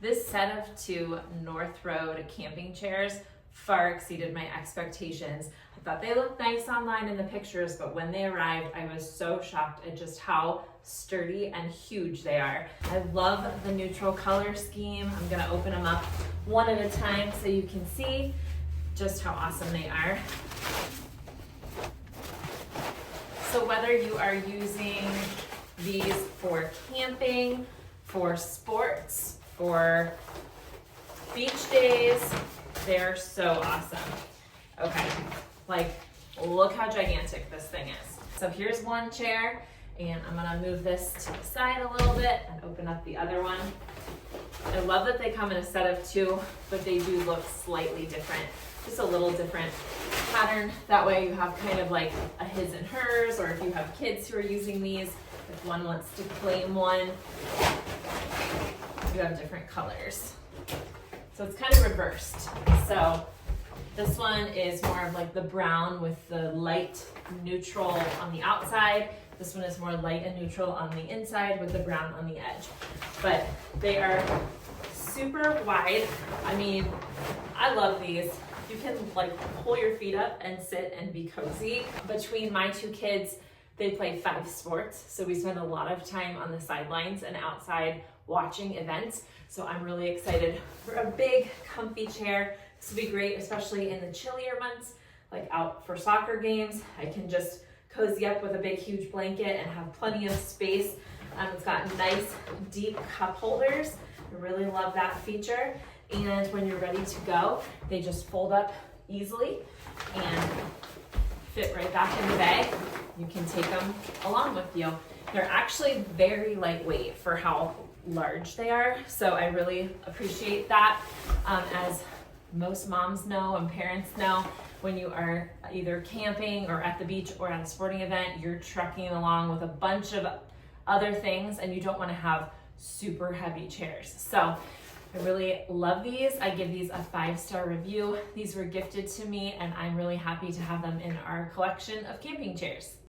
This set of two Northroad camping chairs far exceeded my expectations. I thought they looked nice online in the pictures, but when they arrived, I was so shocked at just how sturdy and huge they are. I love the neutral color scheme. I'm gonna open them up one at a time so you can see just how awesome they are. So whether you are using these for camping, for sports, for beach days, they're so awesome. Okay, like look how gigantic this thing is. So here's one chair, and I'm gonna move this to the side a little bit and open up the other one. I love that they come in a set of two, but they do look slightly different. Just a little different pattern. That way you have kind of like a his and hers, or if you have kids who are using these, if one wants to claim one, you have different colors. So it's kind of reversed. So this one is more of like the brown with the light neutral on the outside. This one is more light and neutral on the inside with the brown on the edge. But they are super wide. I mean, I love these. You can like pull your feet up and sit and be cozy. Between my two kids, they play 5 sports, so we spend a lot of time on the sidelines and outside watching events. So I'm really excited for a big, comfy chair. This will be great, especially in the chillier months, like out for soccer games. I can just cozy up with a big, huge blanket and have plenty of space. It's got nice, deep cup holders. I really love that feature. And when you're ready to go, they just fold up easily and fit right back in the bag. You can take them along with you. They're actually very lightweight for how large they are, so I really appreciate that. As most moms know and parents know, when you are either camping or at the beach or at a sporting event, you're trekking along with a bunch of other things and you don't want to have super heavy chairs. So I really love these. I give these a 5-star review. These were gifted to me and I'm really happy to have them in our collection of camping chairs.